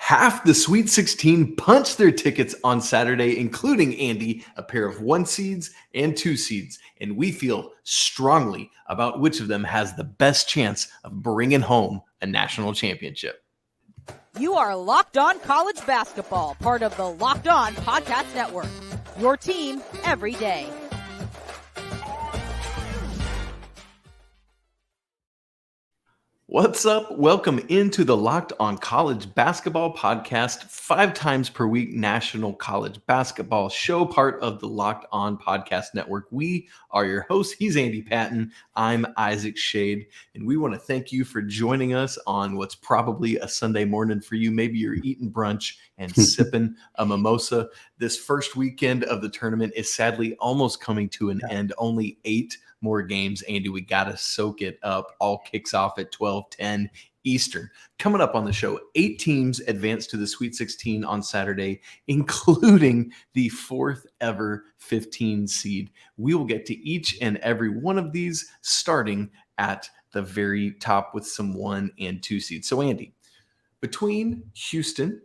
Half the Sweet 16 punched their tickets on Saturday, including Andy, a pair of 1 seeds and 2 seeds. And we feel strongly about which of them has the best chance of bringing home a national championship. You are Locked On College Basketball, part of the Locked On Podcast Network. Your team every day. What's up? Welcome into the Locked On College Basketball Podcast, 5 times per week national college basketball show, part of the Locked On Podcast Network. We are your hosts. He's Andy Patton. I'm Isaac Shade, and we want to thank you for joining us on what's probably a Sunday morning for you. Maybe you're eating brunch and sipping a mimosa. This first weekend of the tournament is sadly almost coming to an end. Only 8 more games. Andy, we got to soak it up. All kicks off at 12:10 Eastern. Coming up on the show, 8 teams advanced to the Sweet 16 on Saturday, including the 4th ever 15 seed. We will get to each and every one of these, starting at the very top with some 1 and 2 seeds. So Andy, between Houston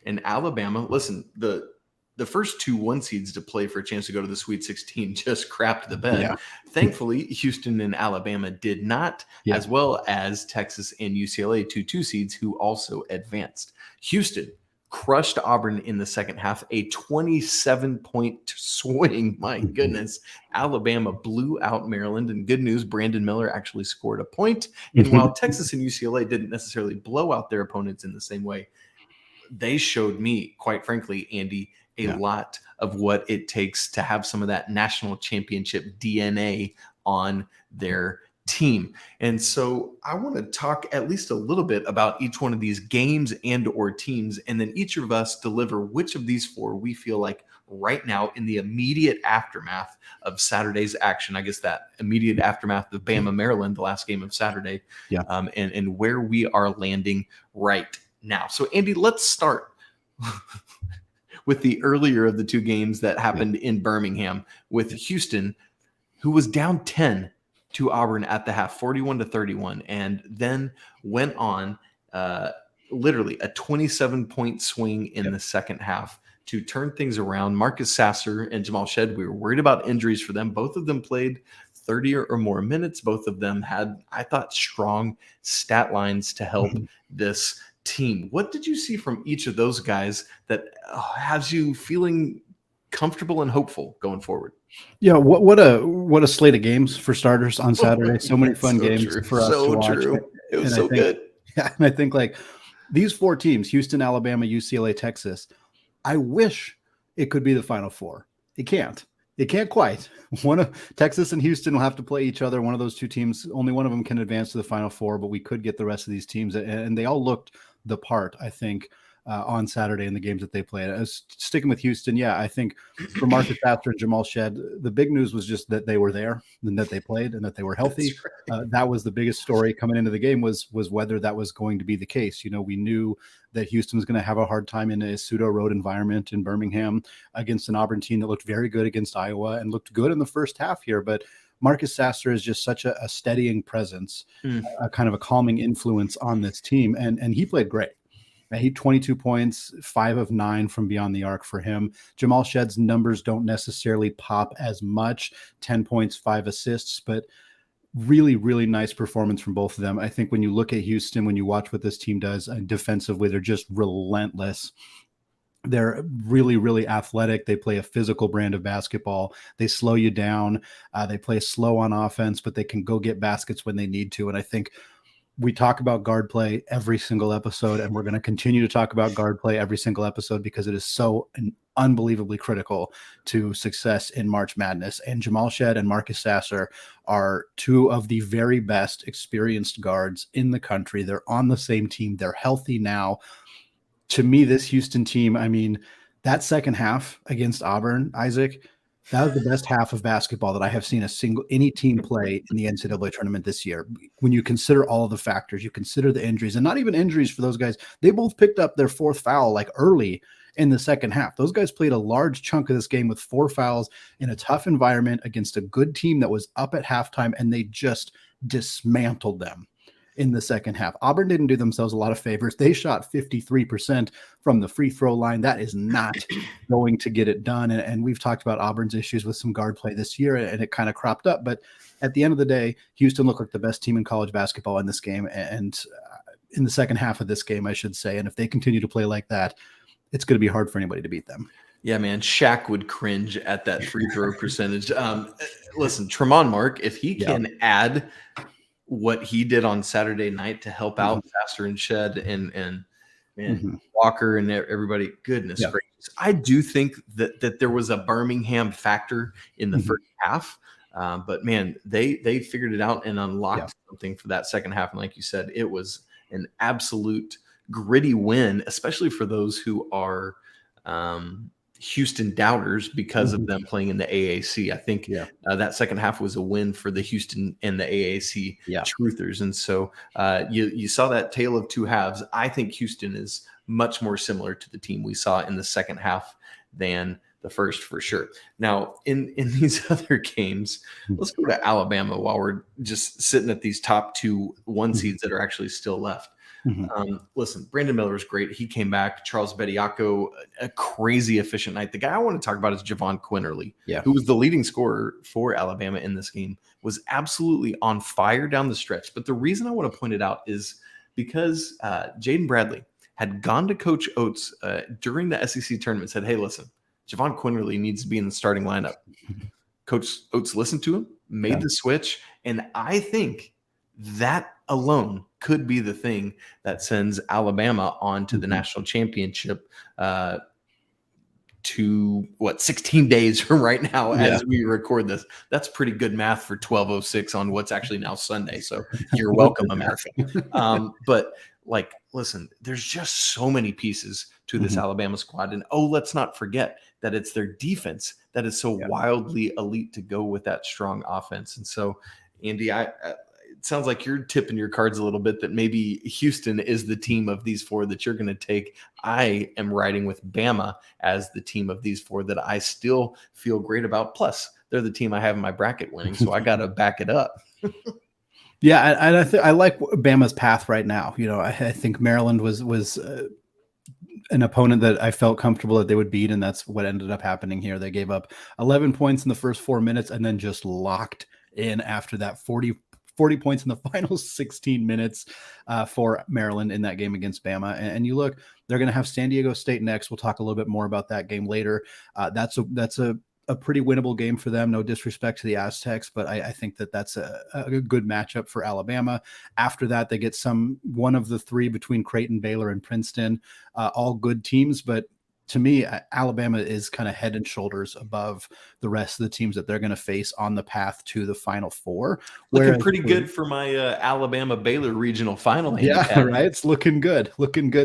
and Alabama, listen, the first 2 1 seeds to play for a chance to go to the Sweet 16 just crapped the bed. Yeah. Thankfully, Houston and Alabama did not, as well as Texas and UCLA, 2 seeds who also advanced. Houston crushed Auburn in the second half, a 27-point swing. My goodness. Alabama blew out Maryland, and good news, Brandon Miller actually scored a point. And while Texas and UCLA didn't necessarily blow out their opponents in the same way, they showed me, quite frankly, Andy, a lot of what it takes to have some of that national championship DNA on their team. And so I want to talk at least a little bit about each one of these games and or teams, and then each of us deliver which of these 4 we feel like right now in the immediate aftermath of Saturday's action, I guess that immediate aftermath of Bama, Maryland, the last game of Saturday, and where we are landing right now. So Andy, let's start with the earlier of the 2 games that happened in Birmingham, with Houston, who was down 10 to Auburn at the half, 41-31, and then went on literally a 27-point swing in the second half to turn things around. Marcus Sasser and Jamal Shead, we were worried about injuries for them. Both of them played 30 or more minutes. Both of them had, I thought, strong stat lines to help this team. What did you see from each of those guys that has you feeling comfortable and hopeful going forward? Yeah, what a slate of games for starters on Saturday. So many fun games for us to watch. It was so good. Yeah, and I think like these 4 teams, Houston, Alabama, UCLA, Texas, I wish it could be the Final 4. It can't. It can't quite. One of Texas and Houston will have to play each other. One of those 2 teams, only one of them can advance to the Final 4, but we could get the rest of these teams, and they all looked the part, I think, on Saturday in the games that they played. I was sticking with Houston. Yeah, I think for Marcus Sasser and Jamal Shead, the big news was just that they were there and that they played and that they were healthy. Right. That was the biggest story coming into the game was whether that was going to be the case. You know, we knew that Houston was going to have a hard time in a pseudo road environment in Birmingham against an Auburn team that looked very good against Iowa and looked good in the first half here. But Marcus Sasser is just such a steadying presence, a kind of a calming influence on this team. And he played great. He had 22 points, 5 of 9 from beyond the arc for him. Jamal Shead's numbers don't necessarily pop as much, 10 points, 5 assists, but really, really nice performance from both of them. I think when you look at Houston, when you watch what this team does defensively, they're just relentless. They're really, really athletic. They play a physical brand of basketball. They slow you down. They play slow on offense, but they can go get baskets when they need to. And I think we talk about guard play every single episode, and we're going to continue to talk about guard play every single episode because it is so unbelievably critical to success in March Madness. And Jamal Shead and Marcus Sasser are 2 of the very best experienced guards in the country. They're on the same team. They're healthy now. To me, this Houston team, I mean, that second half against Auburn, Isaac, that was the best half of basketball that I have seen any team play in the NCAA tournament this year. When you consider all of the factors, you consider the injuries, and not even injuries for those guys. They both picked up their 4th foul like early in the second half. Those guys played a large chunk of this game with 4 fouls in a tough environment against a good team that was up at halftime, and they just dismantled them. in the second half. Auburn didn't do themselves a lot of favors. They shot 53% from the free throw line. That is not going to get it done. And we've talked about Auburn's issues with some guard play this year, and it kind of cropped up. But at the end of the day, Houston looked like the best team in college basketball in this game, and in the second half of this game, I should say. And if they continue to play like that, it's going to be hard for anybody to beat them. Yeah, man, Shaq would cringe at that free throw percentage. Listen, Tremont Mark, if he can add what he did on Saturday night to help out Faster and Shed and Walker and everybody, goodness gracious. I do think that there was a Birmingham factor in the first half. But man, they figured it out and unlocked something for that second half. And like you said, it was an absolute gritty win, especially for those who are Houston doubters because of them playing in the AAC. I think that second half was a win for the Houston and the AAC truthers. And so you saw that tale of two halves. I think Houston is much more similar to the team we saw in the second half than the first, for sure. Now, in these other games, let's go to Alabama while we're just sitting at these top 2 1 seeds that are actually still left. Listen, Brandon Miller was great. He came back. Charles Bediako, a crazy efficient night. The guy I want to talk about is Javon Quinterly, who was the leading scorer for Alabama in this game, was absolutely on fire down the stretch. But the reason I want to point it out is because Jaden Bradley had gone to Coach Oates during the SEC tournament and said, hey, listen, Javon Quinterly needs to be in the starting lineup. Coach Oates listened to him, made the switch, and I think that alone could be the thing that sends Alabama on to the national championship to 16 days from right now as we record this. That's pretty good math for 12:06 on what's actually now Sunday. So you're welcome, America. But listen, there's just so many pieces to this Alabama squad. And let's not forget that it's their defense that is so wildly elite to go with that strong offense. And so, Andy, it sounds like you're tipping your cards a little bit that maybe Houston is the team of these 4 that you're going to take. I am riding with Bama as the team of these 4 that I still feel great about. Plus, they're the team I have in my bracket winning, so I got to back it up. Yeah, I like Bama's path right now. I think Maryland was an opponent that I felt comfortable that they would beat, and that's what ended up happening here. They gave up 11 points in the first 4 minutes and then just locked in after that 40 points in the final 16 minutes for Maryland in that game against Bama. And you look, they're going to have San Diego State next. We'll talk a little bit more about that game later. That's a pretty winnable game for them. No disrespect to the Aztecs, but I think that's a good matchup for Alabama. After that, they get one of the 3 between Creighton, Baylor, and Princeton, all good teams, but to me, Alabama is kind of head and shoulders above the rest of the teams that they're going to face on the path to the Final Four. Looking pretty good for my Alabama-Baylor regional final. Yeah, right. It's looking good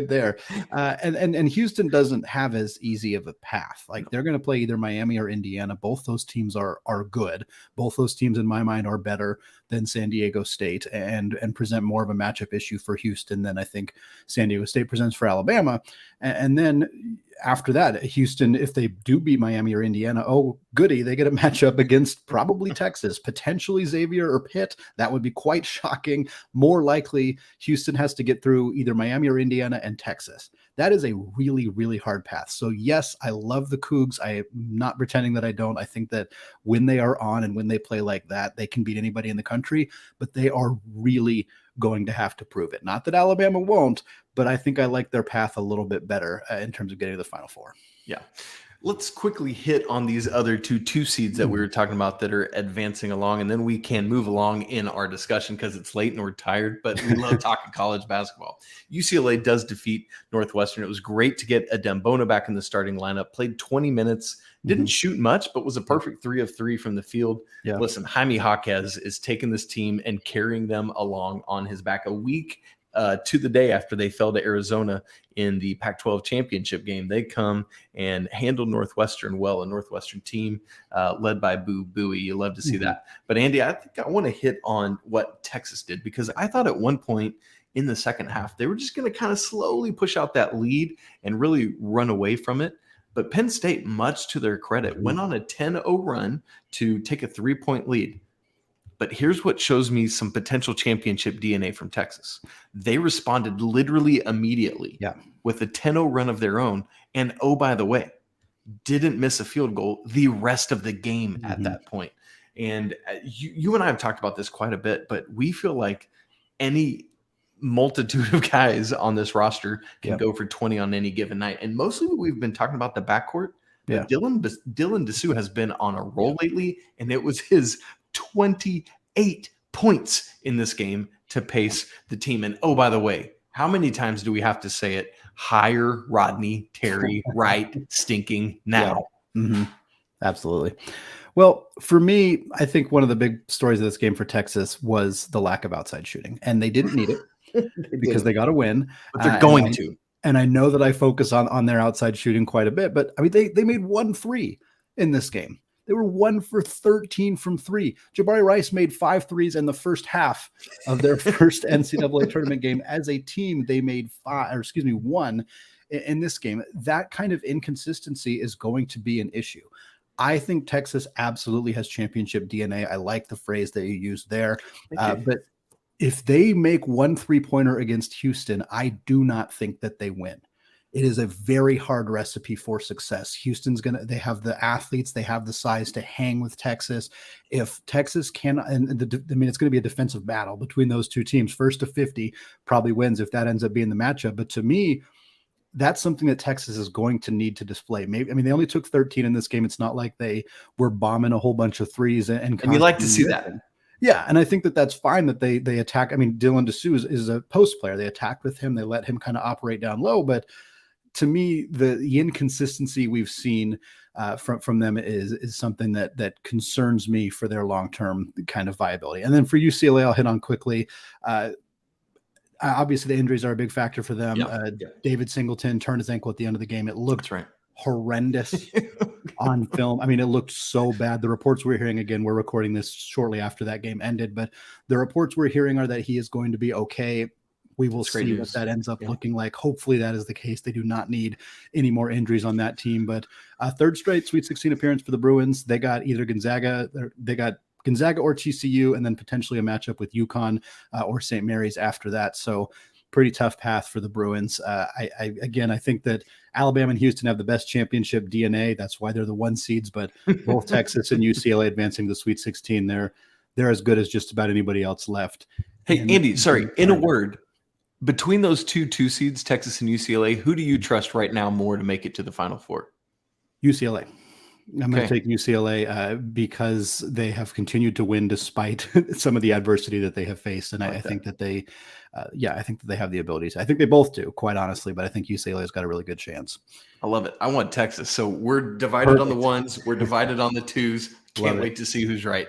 there. And Houston doesn't have as easy of a path. They're going to play either Miami or Indiana. Both those teams are good. Both those teams, in my mind, are better than San Diego State and present more of a matchup issue for Houston than I think San Diego State presents for Alabama. And then after that, Houston, if they do beat Miami or Indiana, oh, goody, they get a matchup against probably Texas, potentially Xavier or Pitt. That would be quite shocking. More likely, Houston has to get through either Miami or Indiana and Texas. That is a really, really hard path. So yes, I love the Cougs. I am not pretending that I don't. I think that when they are on and when they play like that, they can beat anybody in the country, but they are really going to have to prove it. Not that Alabama won't, but I think I like their path a little bit better in terms of getting to the Final Four. Yeah. Let's quickly hit on these other two seeds that we were talking about that are advancing along, and then we can move along in our discussion because it's late and we're tired, but we love talking college basketball. UCLA does defeat Northwestern. It was great to get Adembona back in the starting lineup, played 20 minutes, didn't shoot much, but was a perfect 3 of 3 from the field. Yeah. Listen, Jaime Jaquez is taking this team and carrying them along on his back a week to the day after they fell to Arizona in the Pac-12 championship game. They come and handle Northwestern well, a Northwestern team led by Boo Buie. You love to see that. But Andy, I think I want to hit on what Texas did, because I thought at one point in the second half, they were just going to kind of slowly push out that lead and really run away from it. But Penn State, much to their credit, went on a 10-0 run to take a 3-point lead. But here's what shows me some potential championship DNA from Texas. They responded literally immediately with a 10-0 run of their own. And oh, by the way, didn't miss a field goal the rest of the game at that point. And you and I have talked about this quite a bit, but we feel like any multitude of guys on this roster can go for 20 on any given night. And mostly we've been talking about the backcourt. But Dylan Dessou has been on a roll lately, and it was his 28 points in this game to pace the team. And oh, by the way, how many times do we have to say it? Hire Rodney Terry right stinking now. Absolutely. Well, for me, I think one of the big stories of this game for Texas was the lack of outside shooting, and they didn't need it because they got a win. But they're going to. And I know that I focus on their outside shooting quite a bit, but I mean, they made 1 3 in this game. They were 1 for 13 from 3. Jabari Rice made 5 threes in the first half of their first NCAA tournament game. As a team, they made 1 in this game. That kind of inconsistency is going to be an issue. I think Texas absolutely has championship DNA. I like the phrase that you used there. But if they make 1 3-pointer against Houston, I do not think that they win. It is a very hard recipe for success. Houston's they have the athletes, they have the size to hang with Texas. If Texas can, it's going to be a defensive battle between those two teams. First to 50 probably wins if that ends up being the matchup. But to me, that's something that Texas is going to need to display. Maybe, they only took 13 in this game. It's not like they were bombing a whole bunch of threes and you like to see that. Yeah, and I think that that's fine that they attack. Dylan Dessou is a post player. They attack with him. They let him kind of operate down low. But to me, the inconsistency we've seen from them is something that concerns me for their long-term kind of viability. And then for UCLA, I'll hit on quickly. Obviously, the injuries are a big factor for them. David Singleton turned his ankle at the end of the game. It looked horrendous on film. It looked so bad. The reports we're hearing, again, we're recording this shortly after that game ended, but the reports we're hearing are that he is going to be okay. We will see what that ends up looking like. Hopefully that is the case. They do not need any more injuries on that team, but third straight Sweet 16 appearance for the Bruins. They got either Gonzaga or TCU, and then potentially a matchup with UConn or St. Mary's after that. So pretty tough path for the Bruins. I think that Alabama and Houston have the best championship DNA. That's why they're the 1 seeds, but both Texas and UCLA advancing to the Sweet 16, they're as good as just about anybody else left. Hey, Andy, in a word, between those 2 seeds, Texas and UCLA, who do you trust right now more to make it to the Final Four? UCLA. I'm going to take UCLA because they have continued to win despite some of the adversity that they have faced. And I think that they have the abilities. I think they both do, quite honestly, but I think UCLA has got a really good chance. I love it. I want Texas. So we're divided on the 1s. We're divided on the 2s. Can't wait to see who's right.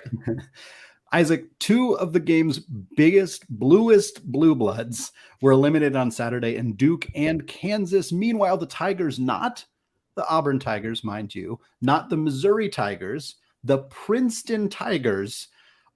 Isaac, 2 of the game's biggest, bluest blue bloods were eliminated on Saturday in Duke and Kansas. Meanwhile, the Tigers, not the Auburn Tigers, mind you, not the Missouri Tigers, the Princeton Tigers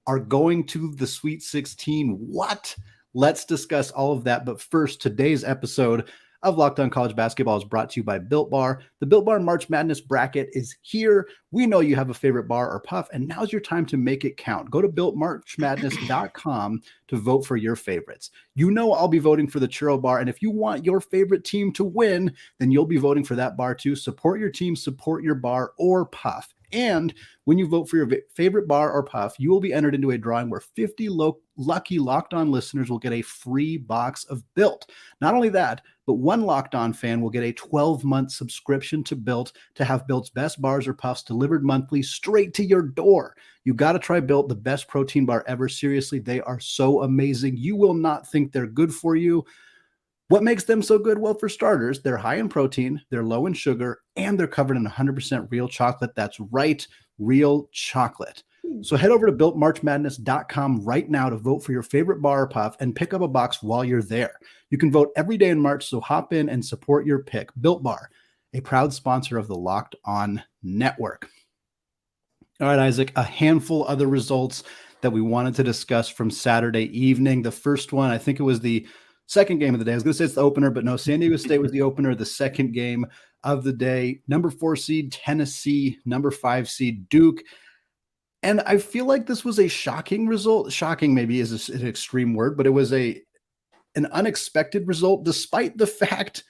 are going to the Sweet 16. What? Let's discuss all of that. But first, today's episode of Locked On College Basketball is brought to you by Built Bar. The Built Bar March Madness bracket is here. We know you have a favorite bar or puff, and now's your time to make it count. Go to BuiltMarchMadness.com to vote for your favorites. You know I'll be voting for the Churro Bar, and if you want your favorite team to win, then you'll be voting for that bar too. Support your team, support your bar or puff. And when you vote for your favorite bar or puff, you will be entered into a drawing where 50 lucky Locked On listeners will get a free box of Built. Not only that, but one Locked On fan will get a 12-month subscription to Built to have Built's best bars or puffs delivered monthly straight to your door. You got to try Built, the best protein bar ever. Seriously, they are so amazing. You will not think they're good for you. What makes them so good? Well, for starters, they're high in protein, they're low in sugar, and they're covered in 100% real chocolate. That's right, real chocolate. So head over to BuiltMarchMadness.com right now to vote for your favorite bar or puff and pick up a box while you're there. You can vote every day in March, so hop in and support your pick. Built Bar, a proud sponsor of the Locked On Network. All right, Isaac, a handful of other results that we wanted to discuss from Saturday evening. The first one, I think it was the second game of the day. I was going to say it's the opener, but no, San Diego State was the opener, the second game of the day. Number 4 seed Tennessee, number 5 seed Duke. And I feel like this was a shocking result. Shocking maybe is an extreme word, but it was an unexpected result, despite the fact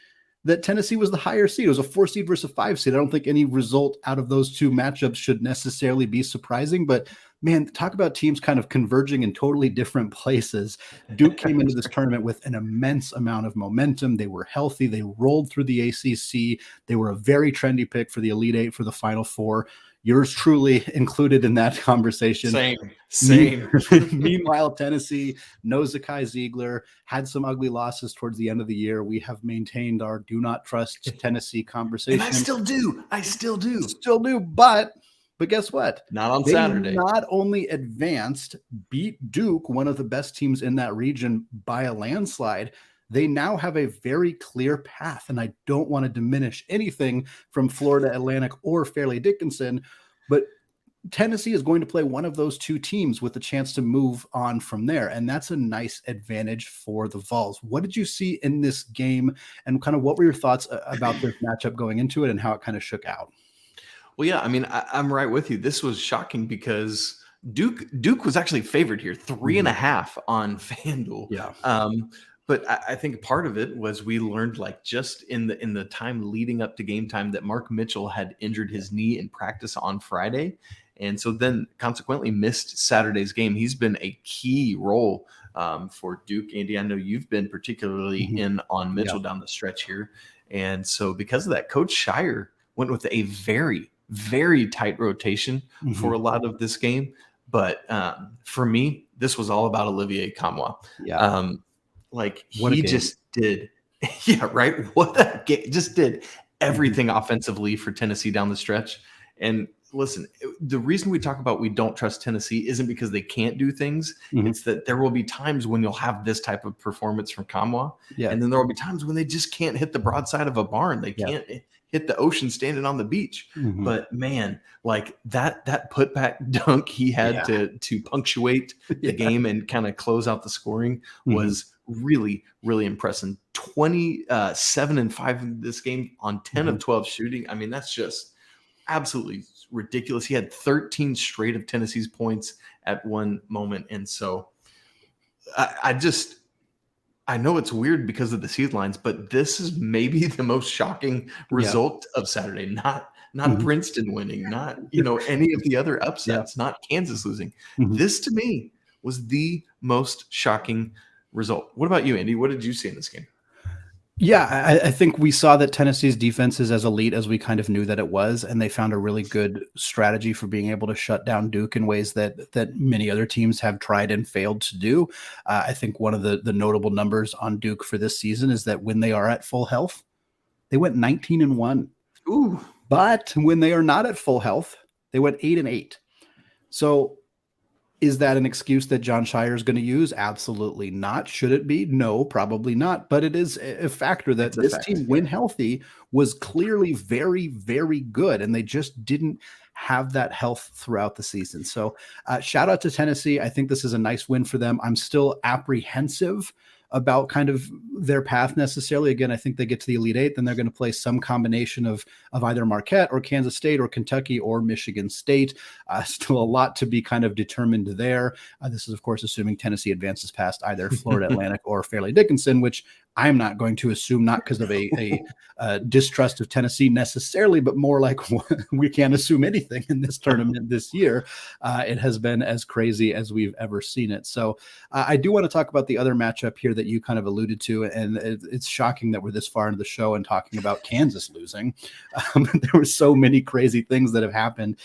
that Tennessee was the higher seed. It was a 4 seed versus a 5 seed. I don't think any result out of those two matchups should necessarily be surprising, but man, talk about teams kind of converging in totally different places. Duke came into this tournament with an immense amount of momentum. They were healthy. They rolled through the ACC. They were a very trendy pick for the Elite Eight for the Final Four. Yours truly included in that conversation. Same. Meanwhile, Tennessee, no Zakai Ziegler, had some ugly losses towards the end of the year. We have maintained our do not trust Tennessee conversation. And I still do. Still do, but guess what? Not on Saturday. Not only advanced, beat Duke, one of the best teams in that region, by a landslide. They now have a very clear path, and I don't want to diminish anything from Florida Atlantic or Fairleigh Dickinson, but Tennessee is going to play one of those two teams with a chance to move on from there, and that's a nice advantage for the Vols. What did you see in this game, and kind of what were your thoughts about this matchup going into it and how it kind of shook out? Well, yeah, I mean, I'm right with you. This was shocking because Duke was actually favored here, 3.5 on FanDuel. Yeah. But I think part of it was we learned, like, just in the time leading up to game time, that Mark Mitchell had injured his knee in practice on Friday, and so then consequently missed Saturday's game. He's been a key role for Duke. Andy, I know you've been particularly in on Mitchell down the stretch here, and so because of that, Coach Shire went with a very, very tight rotation for a lot of this game. But for me, this was all about Olivier Kamwa. Yeah. Like, he just did, yeah, right. What a game! Just did everything offensively for Tennessee down the stretch. And listen, the reason we talk about we don't trust Tennessee isn't because they can't do things. It's that there will be times when you'll have this type of performance from Kamwa, and then there will be times when they just can't hit the broadside of a barn. They can't hit the ocean standing on the beach. But man, like that putback dunk he had to punctuate the game and kind of close out the scoring was really, really impressive. 27-5 in this game on 10 of 12 shooting. I mean, that's just absolutely ridiculous. He had 13 straight of Tennessee's points at one moment. And so I know it's weird because of the seed lines, but this is maybe the most shocking result of Saturday. Not Princeton winning, not any of the other upsets, not Kansas losing. This to me was the most shocking result. What about you, Andy? What did you see in this game? Yeah, I think we saw that Tennessee's defense is as elite as we kind of knew that it was, and they found a really good strategy for being able to shut down Duke in ways that many other teams have tried and failed to do. I think one of the notable numbers on Duke for this season is that when they are at full health, they went 19-1. Ooh. But when they are not at full health, they went 8-8. So is that an excuse that John Shire is going to use? Absolutely not. Should it be? No, probably not. But it is a factor that this team, when healthy, was clearly very, very good. And they just didn't have that health throughout the season. So shout out to Tennessee. I think this is a nice win for them. I'm still apprehensive about kind of their path necessarily. Again, I think they get to the Elite Eight, then they're going to play some combination of either Marquette or Kansas State or Kentucky or Michigan State. Still a lot to be kind of determined there. This is, of course, assuming Tennessee advances past either Florida Atlantic or Fairleigh Dickinson, which I'm not going to assume, not because of a distrust of Tennessee necessarily, but more like we can't assume anything in this tournament this year. It has been as crazy as we've ever seen it. So I do want to talk about the other matchup here that you kind of alluded to, and it's shocking that we're this far into the show and talking about Kansas losing. There were so many crazy things that have happened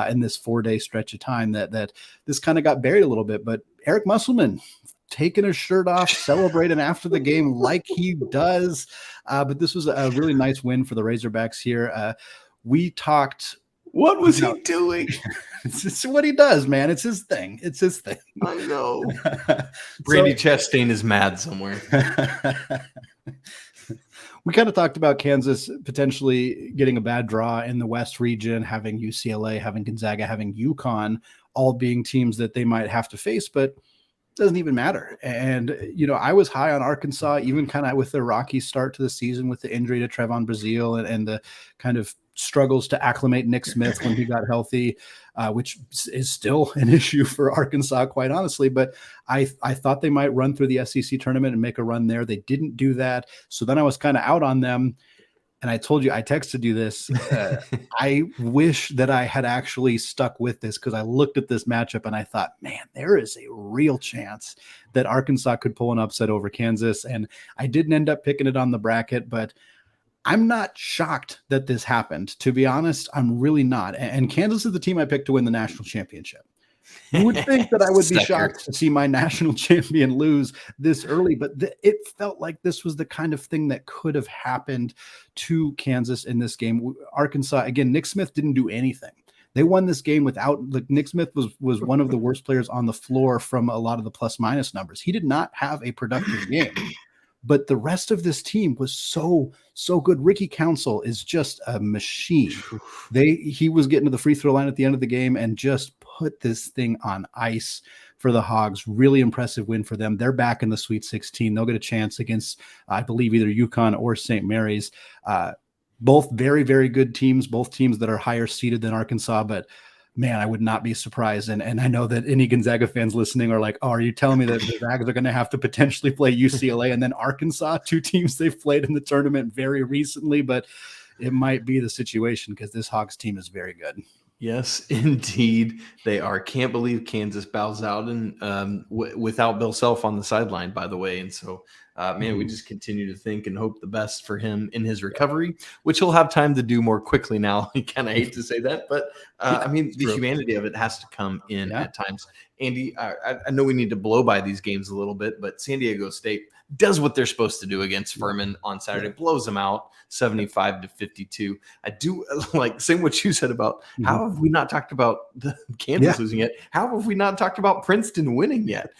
in this 4-day stretch of time that this kind of got buried a little bit. But Eric Musselman taking his shirt off, celebrating after the game like he does. But this was a really nice win for the Razorbacks here. We talked. What was he doing? It's what he does, man. It's his thing. I know. Brady Chastain is mad somewhere. We kind of talked about Kansas potentially getting a bad draw in the West region, having UCLA, having Gonzaga, having UConn, all being teams that they might have to face. But doesn't even matter. And, I was high on Arkansas, even kind of with the rocky start to the season with the injury to Trevon Brazile and the kind of struggles to acclimate Nick Smith when he got healthy, which is still an issue for Arkansas, quite honestly. But I thought they might run through the SEC tournament and make a run there. They didn't do that. So then I was kind of out on them. And I told you, I texted you this. I wish that I had actually stuck with this, because I looked at this matchup and I thought, man, there is a real chance that Arkansas could pull an upset over Kansas. And I didn't end up picking it on the bracket, but I'm not shocked that this happened. To be honest, I'm really not. And Kansas is the team I picked to win the national championship. You would think that I would be shocked to see my national champion lose this early, but it felt like this was the kind of thing that could have happened to Kansas in this game. Arkansas, again, Nick Smith didn't do anything. They won this game without, Nick Smith was one of the worst players on the floor from a lot of the plus minus numbers. He did not have a productive game. But the rest of this team was so good. Ricky Council is just a machine. He was getting to the free throw line at the end of the game and just put this thing on ice for the Hogs. Really impressive win for them. They're back in the Sweet 16. They'll get a chance against, I believe, either UConn or St. Mary's. Both very, very good teams, both teams that are higher seeded than Arkansas, but man, I would not be surprised. And I know that any Gonzaga fans listening are like, oh, are you telling me that the Zags are going to have to potentially play UCLA and then Arkansas, two teams they've played in the tournament very recently? But it might be the situation, because this Hogs team is very good. Yes, indeed, they are. Can't believe Kansas bows out and without Bill Self on the sideline, by the way. And so, man, we just continue to think and hope the best for him in his recovery, which he'll have time to do more quickly now. I kind of hate to say that, but I mean, the humanity of it has to come in at times. Andy, I know we need to blow by these games a little bit, but San Diego State does what they're supposed to do against Furman on Saturday, blows them out 75-52. I do like saying what you said about how have we not talked about the Kansas losing yet? How have we not talked about Princeton winning yet?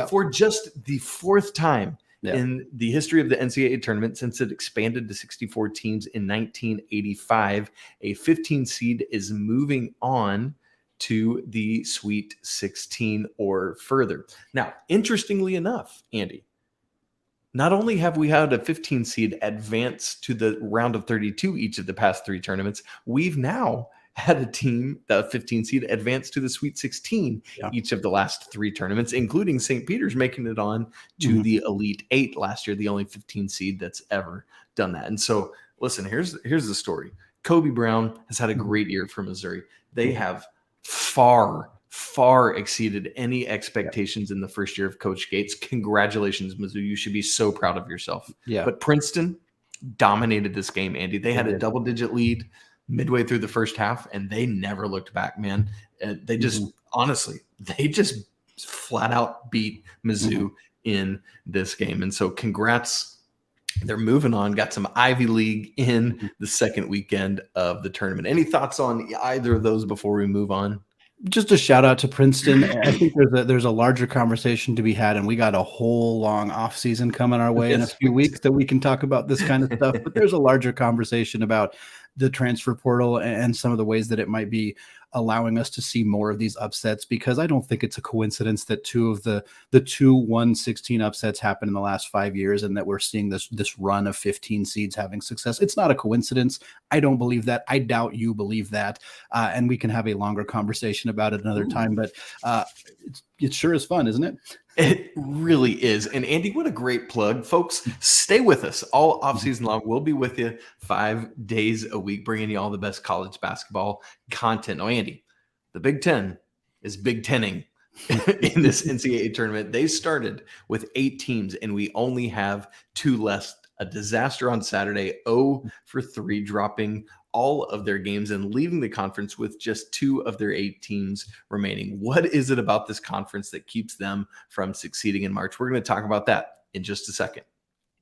For just the fourth time in the history of the NCAA tournament since it expanded to 64 teams in 1985, a 15 seed is moving on to the Sweet 16 or further. Now, interestingly enough, Andy, not only have we had a 15 seed advance to the round of 32 each of the past three tournaments, we've now had a team, the 15 seed, advance to the Sweet 16 each of the last three tournaments, including St. Peter's making it on to the Elite Eight last year, the only 15 seed that's ever done that. And so, listen, here's the story. Kobe Brown has had a great year for Missouri. They have far exceeded any expectations in the first year of Coach Gates. Congratulations, Mizzou. You should be so proud of yourself. But Princeton dominated this game, Andy. They had a double-digit lead midway through the first half, and they never looked back, man. They just, honestly, they just flat out beat Mizzou in this game. And so congrats. They're moving on, got some Ivy League in the second weekend of the tournament. Any thoughts on either of those before we move on? Just a shout out to Princeton. I think there's a larger conversation to be had, and we got a whole long off season coming our way in a few weeks that we can talk about this kind of stuff. But there's a larger conversation about the transfer portal and some of the ways that it might be allowing us to see more of these upsets, because I don't think it's a coincidence that two of the 1-16 upsets happened in the last 5 years, and that we're seeing this run of 15 seeds having success. It's not a coincidence. I don't believe that. I doubt you believe that. And we can have a longer conversation about it another time, but it sure is fun, isn't it? It really is. And Andy, what a great plug. Folks, stay with us all offseason long. We'll be with you 5 days a week, bringing you all the best college basketball content. Oh, Andy, the Big Ten is Big Tenning in this NCAA tournament. They started with 8 teams, and we only have 2 left. A disaster on Saturday, 0-for-3, dropping all of their games and leaving the conference with just 2 of their 8 teams remaining. What is it about this conference that keeps them from succeeding in March? We're going to talk about that in just a second.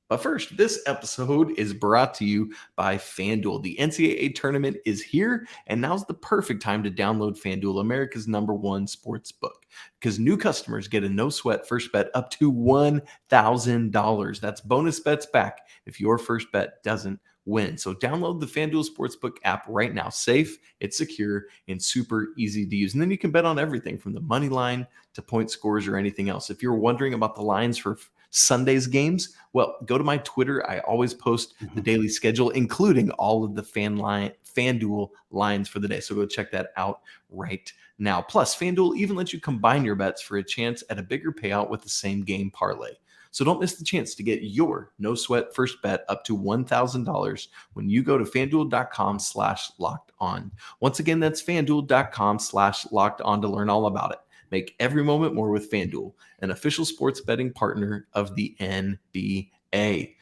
But first, this episode is brought to you by FanDuel. The NCAA tournament is here, and now's the perfect time to download FanDuel, America's #1 sports book, because new customers get a no-sweat first bet up to $1,000. That's bonus bets back if your first bet doesn't win. So download the FanDuel Sportsbook app right now. Safe, it's secure, and super easy to use. And then you can bet on everything from the money line to point scores or anything else. If you're wondering about the lines for Sunday's games, well, go to my Twitter. I always post the daily schedule, including all of the FanDuel lines for the day. So go check that out right now. Plus, FanDuel even lets you combine your bets for a chance at a bigger payout with the same game parlay. So don't miss the chance to get your no sweat first bet up to $1,000 when you go to FanDuel.com/locked on. Once again, that's FanDuel.com/locked on to learn all about it. Make every moment more with FanDuel, an official sports betting partner of the NBA.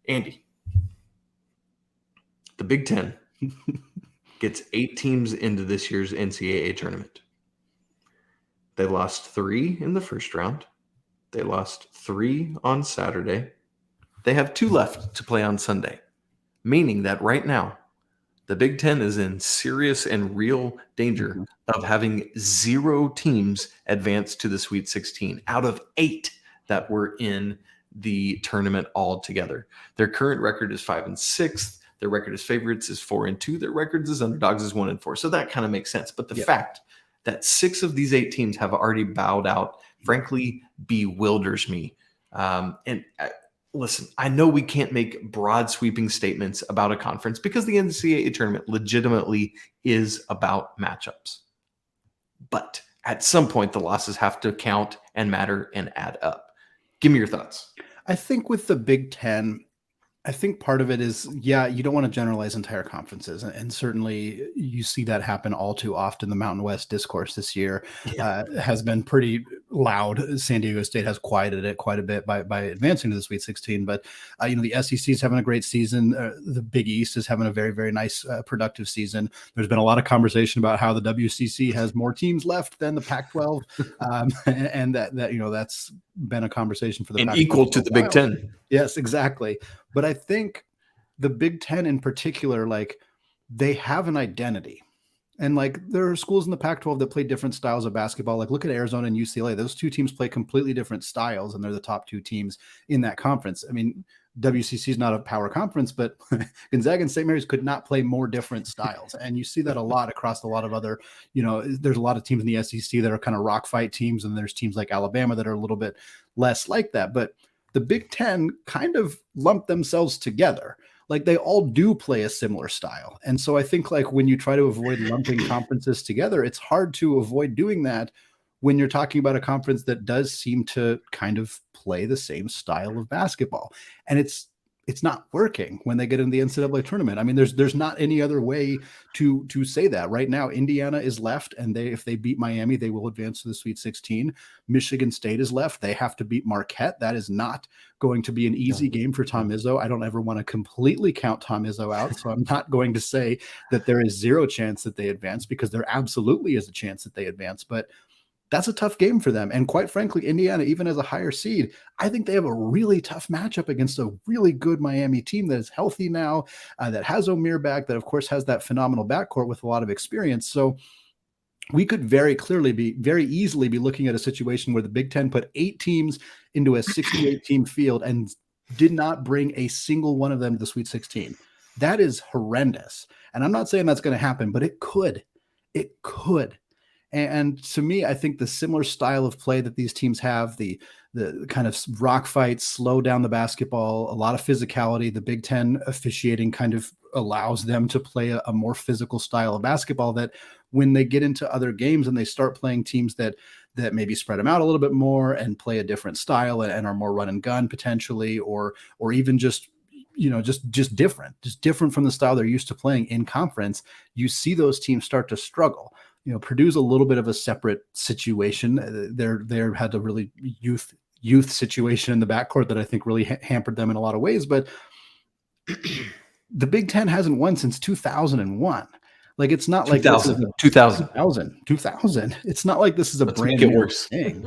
Andy, the Big Ten gets 8 teams into this year's NCAA tournament. They lost 3 in the first round. They lost 3 on Saturday. They have 2 left to play on Sunday, meaning that right now, the Big Ten is in serious and real danger of having 0 teams advance to the Sweet 16 out of 8 that were in the tournament altogether. Their current record is 5-6. Their record as favorites is 4-2. Their records as underdogs is 1-4. So that kind of makes sense. But the fact that 6 of these 8 teams have already bowed out, frankly, bewilders me. Listen, I know we can't make broad sweeping statements about a conference because the NCAA tournament legitimately is about matchups. But at some point, the losses have to count and matter and add up. Give me your thoughts. I think with the Big Ten, I think part of it is, you don't want to generalize entire conferences. And certainly you see that happen all too often. The Mountain West discourse this year has been pretty loud. San Diego State has quieted it quite a bit by advancing to the Sweet 16. But, the SEC is having a great season. The Big East is having a very, very nice, productive season. There's been a lot of conversation about how the WCC has more teams left than the Pac-12. And that's been a conversation for the and equal to the Big Ten. Yes, exactly. But I think the Big Ten in particular, they have an identity. And there are schools in the Pac-12 that play different styles of basketball. Look at Arizona and UCLA. Those 2 teams play completely different styles, and they're the top 2 teams in that conference. I mean, WCC is not a power conference, but Gonzaga and St. Mary's could not play more different styles. And you see that a lot across a lot of other, there's a lot of teams in the SEC that are kind of rock fight teams, and there's teams like Alabama that are a little bit less like that. But the Big Ten kind of lumped themselves together. They all do play a similar style. And so I think when you try to avoid lumping conferences together, it's hard to avoid doing that when you're talking about a conference that does seem to kind of play the same style of basketball. And it's not working when they get in the NCAA tournament. I mean, there's not any other way to say that. Right now, Indiana is left, and if they beat Miami, they will advance to the Sweet 16. Michigan State is left. They have to beat Marquette. That is not going to be an easy game for Tom Izzo. I don't ever want to completely count Tom Izzo out, so I'm not going to say that there is 0 chance that they advance, because there absolutely is a chance that they advance. But that's a tough game for them. And quite frankly, Indiana, even as a higher seed, I think they have a really tough matchup against a really good Miami team that is healthy now, that has Omer back, that of course has that phenomenal backcourt with a lot of experience. So we could very easily be looking at a situation where the Big Ten put 8 teams into a 68-team field and did not bring a single one of them to the Sweet 16. That is horrendous. And I'm not saying that's going to happen, but it could. It could. And to me, I think the similar style of play that these teams have, the kind of rock fights, slow down the basketball, a lot of physicality, the Big Ten officiating kind of allows them to play a more physical style of basketball, that when they get into other games and they start playing teams that maybe spread them out a little bit more and play a different style and are more run and gun potentially, or even just different from the style they're used to playing in conference, you see those teams start to struggle. Purdue's a little bit of a separate situation. They're had a really youth situation in the backcourt that I think really hampered them in a lot of ways. But the Big Ten hasn't won since 2001. It's not like 2000. It's not like this is a brand new thing.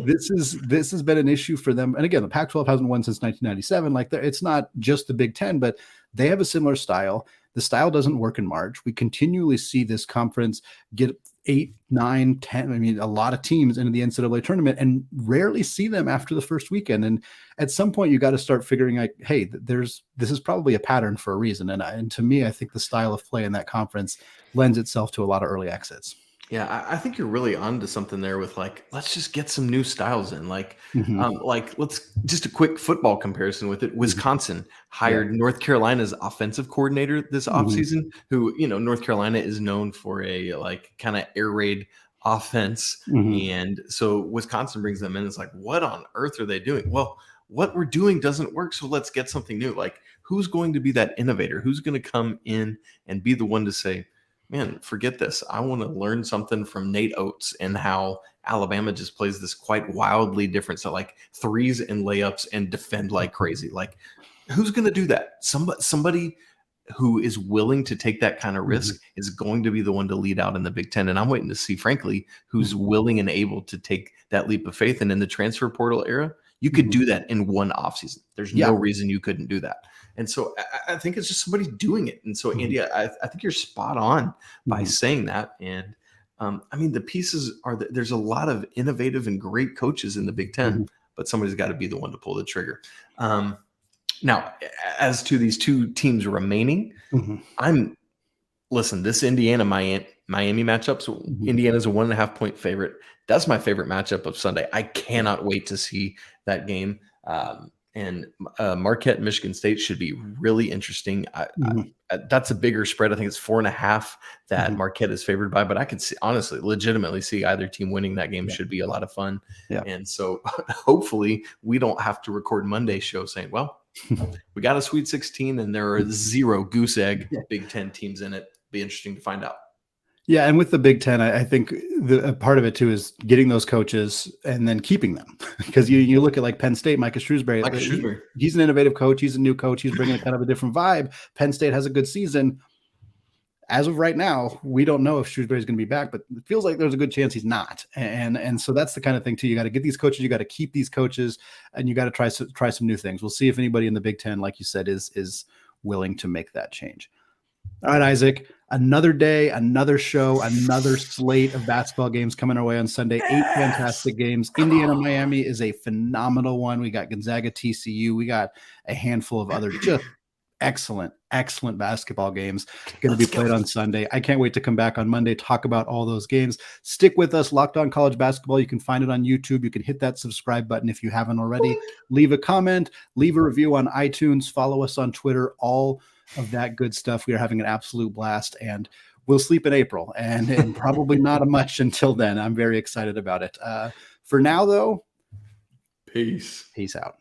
This has been an issue for them. And again, the Pac-12 hasn't won since 1997. It's not just the Big Ten, but they have a similar style. The style doesn't work in March. We continually see this conference get 8, 9, 10. I mean, a lot of teams into the NCAA tournament and rarely see them after the first weekend. And at some point you got to start figuring like, hey, this is probably a pattern for a reason. And to me, I think the style of play in that conference lends itself to a lot of early exits. Yeah, I think you're really onto something there with like, let's just get some new styles in. Like let's just a quick football comparison with it. Wisconsin hired North Carolina's offensive coordinator this offseason, who, North Carolina is known for a like kind of air raid offense. And so Wisconsin brings them in. It's like, what on earth are they doing? Well, what we're doing doesn't work. So let's get something new. Like, who's going to be that innovator? Who's going to come in and be the one to say, man, forget this. I want to learn something from Nate Oates and how Alabama just plays this quite wildly different. So like threes and layups and defend like crazy. Like, who's going to do that? Somebody who is willing to take that kind of risk is going to be the one to lead out in the Big Ten. And I'm waiting to see, frankly, who's willing and able to take that leap of faith. And in the transfer portal era, you could do that in one offseason. There's no reason you couldn't do that. And so I think it's just somebody doing it. And so, Andy, I think you're spot on by saying that. And I mean, the pieces are that there's a lot of innovative and great coaches in the Big Ten, but somebody's got to be the one to pull the trigger. Now, as to these two teams remaining, listen, this Indiana-Miami matchup, so Indiana's a 1.5-point favorite. That's my favorite matchup of Sunday. I cannot wait to see that game. And Marquette, Michigan State should be really interesting. That's a bigger spread. I think it's 4.5 that Marquette is favored by, but I could see, honestly, legitimately see either team winning that game. Should be a lot of fun. And so hopefully we don't have to record Monday's show saying, well, we got a Sweet 16 and there are 0 goose egg Big Ten teams in it. Be interesting to find out. Yeah, and with the Big Ten, I think a part of it too is getting those coaches and then keeping them. Because you look at like Penn State, Micah Shrewsbury. He's an innovative coach. He's a new coach. He's bringing a kind of a different vibe. Penn State has a good season. As of right now, we don't know if Shrewsbury is going to be back, but it feels like there's a good chance he's not. And so that's the kind of thing too. You got to get these coaches. You got to keep these coaches, and you got to try some new things. We'll see if anybody in the Big Ten, like you said, is willing to make that change. All right, Isaac, another day, another show, another slate of basketball games coming our way on Sunday. 8 fantastic games. Indiana-Miami is a phenomenal one. We got Gonzaga, TCU. We got a handful of other just excellent basketball games going to be played on Sunday. I can't wait to come back on Monday, talk about all those games. Stick with us, Locked On College Basketball. You can find it on YouTube. You can hit that subscribe button if you haven't already. Leave a comment, leave a review on iTunes, follow us on Twitter, all of that good stuff. We are having an absolute blast, and we'll sleep in April and probably not much until then. I'm very excited about it. For now, though, peace out.